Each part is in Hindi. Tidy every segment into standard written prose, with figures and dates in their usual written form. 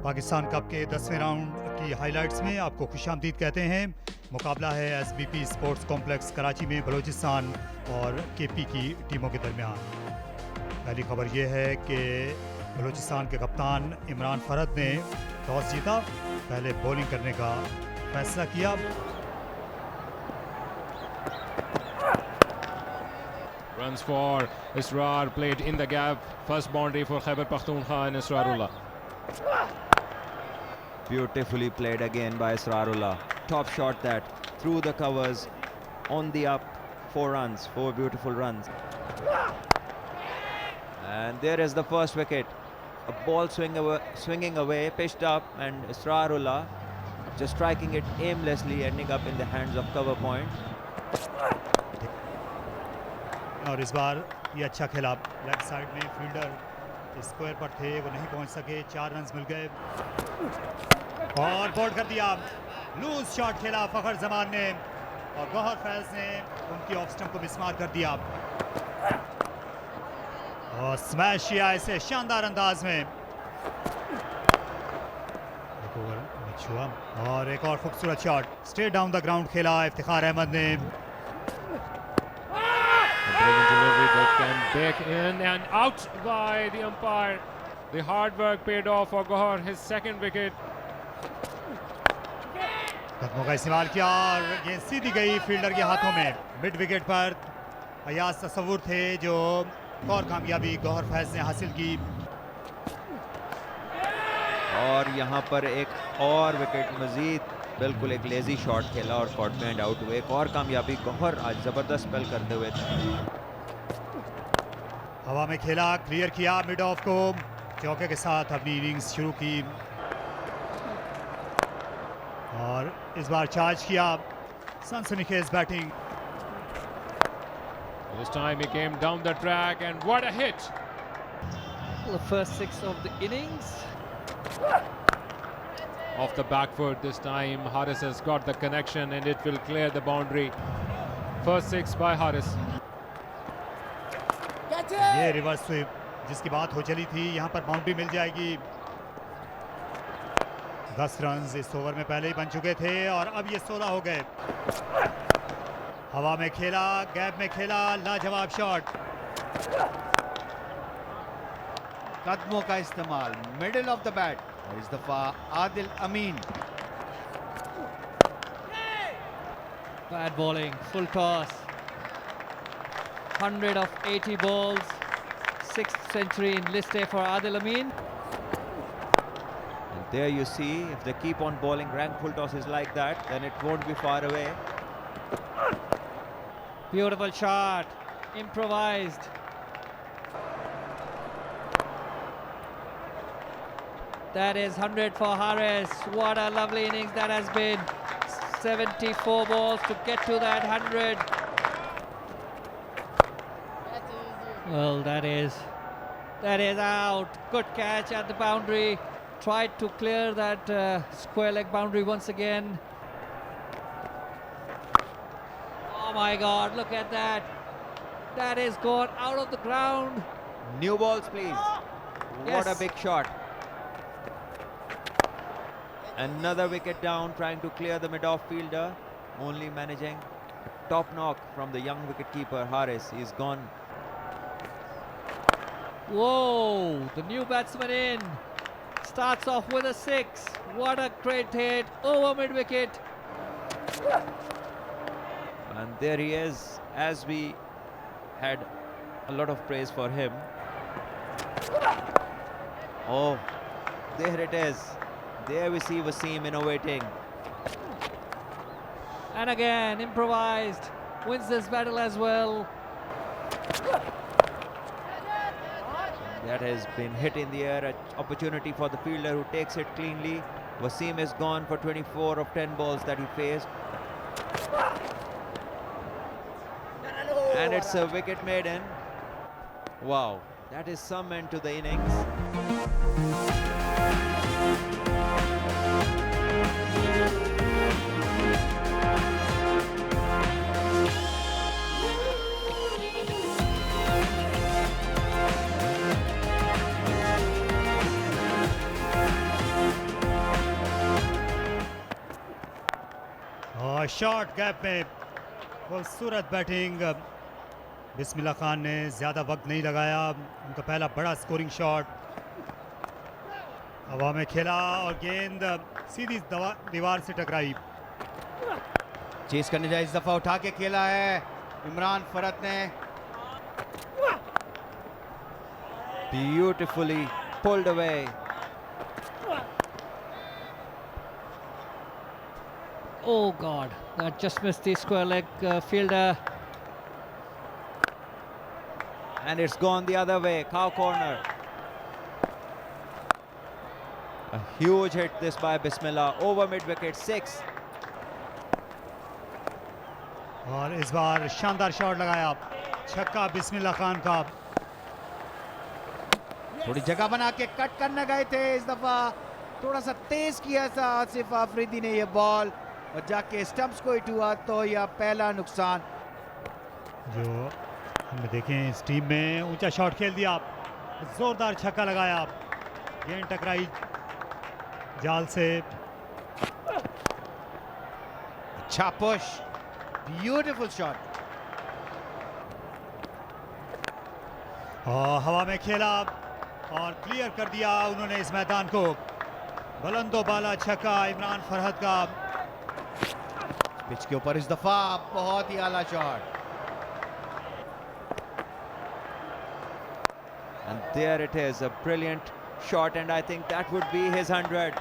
पाकिस्तान कप के 10वें राउंड की हाइलाइट्स में आपको खुशामदीद कहते हैं। मुकाबला है SBP स्पोर्ट्स कॉम्प्लेक्स कराची में बलूचिस्तान और KP की टीमों के दरमियान। पहली खबर यह है कि बलूचिस्तान के कप्तान इमरान फरहद ने टॉस जीता, पहले बॉलिंग करने का फैसला किया। Runs for Israr, played in the gap. First boundary for Khyber Pakhtunkhwa and Israrullah. Beautifully played again by Israrullah. Top shot that through the covers on the up. 4 runs, 4 beautiful runs. And there is the first wicket. A ball swinging away, pitched up, and Israrullah just striking it aimlessly, ending up in the hands of cover point. और इस बार ये अच्छा खेला। लेफ्ट साइड में फील्डर स्क्वायर पर थे, वो नहीं पहुंच सके। 4 रन्स मिल गए और बोल्ड कर दिया। लूज शॉट खेला फखर जमान ने और गौहर फैज ने उनकी ऑफ स्टंप को मिसमार कर दिया और स्मैश किया इसे शानदार अंदाज में। एक ओवर मिस हुआ और एक और खूबसूरत shot straight down the ground खेला इफ्तिखार अहमद ने। Brilliant delivery that can back in and out by the umpire. The hard work paid off for Gohar, his second wicket. कदमों का इस्तेमाल किया और गेंद सीधी गई फील्डर के हाथों में। मिड विकेट पर अयाज तस्वुर थे जो और कामयाबी गौहर फैज ने हासिल की। और यहाँ पर एक और विकेट मजीद, बिल्कुल एक लेजी शॉट खेला और कॉट में एंड आउट हुए। एक और कामयाबी, गौहर आज जबरदस्त स्पेल करते हुए थे। हवा में खेला, क्लियर किया मिड ऑफ को, चौके के साथ अपनी इनिंग्स शुरू की और इस बार चार्ज किया। सनसनीखेज batting. This time he came down the track and what a hit! The first 6 of the innings. Off the back foot this time, Haris has got the connection and it will clear the boundary. First 6 by Haris. ये रिवर्स स्वीप जिसकी बात हो चली थी, यहाँ पर बाउंड्री मिल जाएगी। 10 रन्स इस ओवर में पहले ही बन चुके थे और अब ये 16 हो गए। हवा में खेला, गैप में खेला, लाजवाब शॉट। कदमों का इस्तेमाल, मिडिल ऑफ द बैट, इस दफा आदिल अमीन। Bad bowling, full toss. 100 of 80 balls. 6th century in list A for Adil Amin. And there you see, if they keep on bowling rank full tosses like that, then it won't be far away. Beautiful shot, improvised. That is 100 for Haris. What a lovely innings that has been. 74 balls to get to that 100. Well, that is out. Good catch at the boundary. Tried to clear that square leg boundary once again. Oh my God, look at that. That is gone out of the ground. New balls, please. What a big shot. Another wicket down, trying to clear the mid-off fielder. Only managing a top knock from the young wicket-keeper, Haris. He's gone. Whoa, the new batsman in. Starts off with a 6. What a great hit over mid-wicket. And there he is, as we had a lot of praise for him. Oh, there it is. There we see Wasim innovating. And again, improvised. Wins this battle as well. That has been hit in the air. An opportunity for the fielder who takes it cleanly. Wasim is gone for 24 of 10 balls that he faced. And it's a wicket maiden. Wow, that is some end to the innings. और शॉट गैप में खूबसूरत बैटिंग। बिस्मिल्लाह खान ने ज़्यादा वक्त नहीं लगाया, उनका पहला बड़ा स्कोरिंग शॉट हवा में खेला और गेंद सीधी दीवार से टकराई। चेस करने जाए, इस दफा उठा के खेला है इमरान फरहत ने। Beautifully pulled away. Oh God, that just missed the square leg fielder. And it's gone the other way, cow corner. A huge hit this by Bismillah, over mid wicket, 6. और इस बार शानदार शॉट लगाया, छक्का बिस्मिल्लाह खान का। थोड़ी जगह बना के कट करने गए थे, इस दफा थोड़ा सा तेज किया था आसिफ आफरीदी ने ये बॉल और जाके स्टंप्स को हिट हुआ, तो यह पहला नुकसान। जो हमने देखें इस टीम में ऊंचा शॉट खेल दिया, जोरदार छक्का लगाया, गेंद टकराई जाल से। अच्छा पुश, ब्यूटीफुल शॉट। और हवा में खेला और क्लियर कर दिया उन्होंने इस मैदान को। बुलंदो बाला छक्का इमरान फरहत का। पिच के ऊपर इस दफा बहुत ही आला shot. And there it is, a brilliant shot, and I think that would be his 100.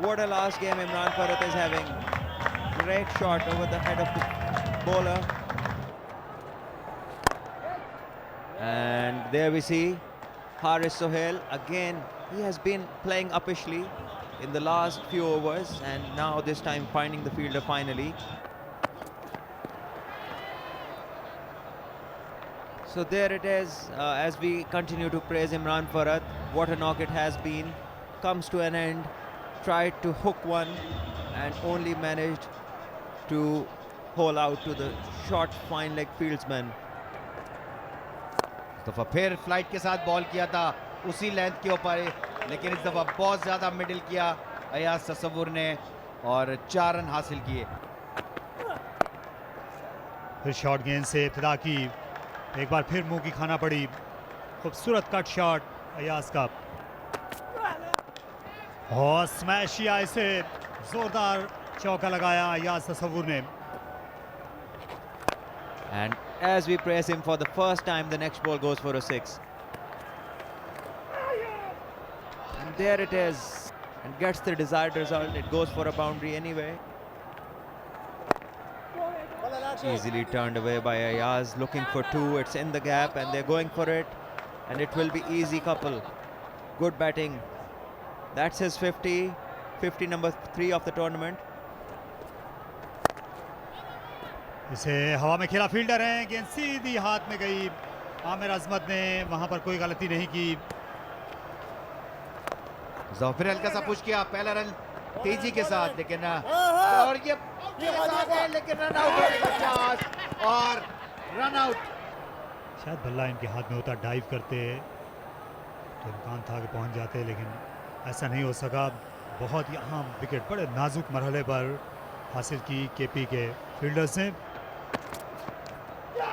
What a last game Imran Farhat is having. Great shot over the head of the bowler. And there we see Haris Sohail again. He has been playing uppishly in the last few overs, and now this time finding the fielder finally. So there it is, as we continue to praise Imran Farhat. What a knock it has been. Comes to an end, tried to hook one and only managed to hole out to the short fine leg fieldsman. इस दफा फिर फ्लाइट के साथ बॉल किया था उसी लेंथ के ऊपर, लेकिन इस दफा बहुत ज्यादा मिडिल किया अयाज तसव्वुर ने और 4 रन हासिल किए। फिर शॉट गेंद से इब्तिदा की, एक बार फिर मुंह की खाना पड़ी। खूबसूरत कट शॉट अयाज का और स्मैश किया, इसे जोरदार चौका लगाया अयाज तसव्वुर ने। And as we praise him for the first time, the next ball goes for a 6. And there it is, and gets the desired result. It goes for a boundary anyway. Easily turned away by Ayaz, looking for 2. It's in the gap and they're going for it, and it will be easy couple. Good batting. That's his 50 number 3 of the tournament. इसे हवा में खेला, फील्डर हैं, गेंद सीधी हाथ में गई। आमिर अजमत ने वहां पर कोई गलती नहीं की। फिर हल्का सा पुश किया, पहला रन तेजी के साथ, लेकिन और ये लेकिन रन आउट और रन आउट। शायद बल्ला इनके हाथ में होता, डाइव करते तो इम्कान था कि पहुंच जाते, लेकिन ऐसा नहीं हो सका। बहुत ही अहम विकेट बड़े नाजुक मरहले पर हासिल की केपी के फील्डर्स ने।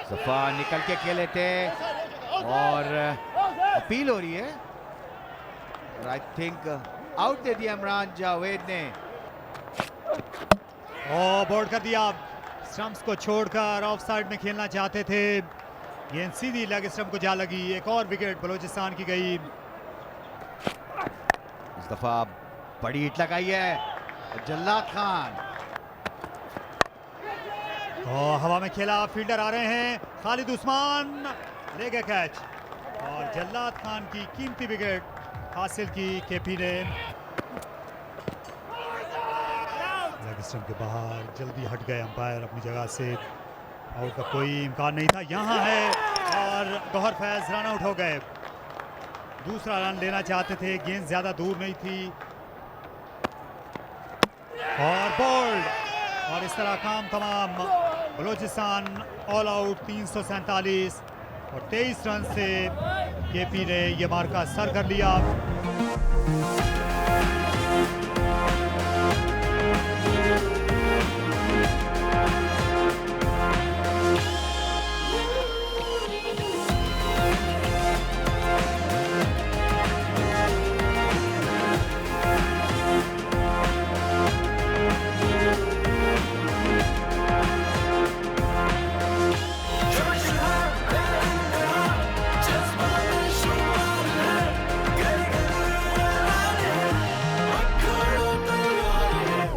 सफा निकल के खेले थे और अपील हो रही है, और आई थिंक आउट दे दिया इमरान जावेद ने। बोल्ड कर दिया, स्टंप्स को छोड़कर ऑफ साइड में खेलना चाहते थे, गेंद सीधी लेग स्टंप को जा लगी। एक और विकेट बलूचिस्तान की गई। इस दफा बड़ी हिट लगाई है जल्लाद खान। और हवा में खेला, फील्डर आ रहे हैं, खालिद उस्मान ले गए कैच और जल्लाद खान की कीमती विकेट हासिल की केपी ने। लेग स्टंप के बाहर जल्दी हट गए अंपायर अपनी जगह से, आउट का कोई इम्कान नहीं था। यहाँ है और गौहर फैज रन आउट हो गए। दूसरा रन लेना चाहते थे, गेंद ज्यादा दूर नहीं थी और बोल्ड, और इस तरह काम तमाम। बलूचिस्तान ऑल आउट 347 और 23 रन से केपी ने ये मार्का सर कर लिया।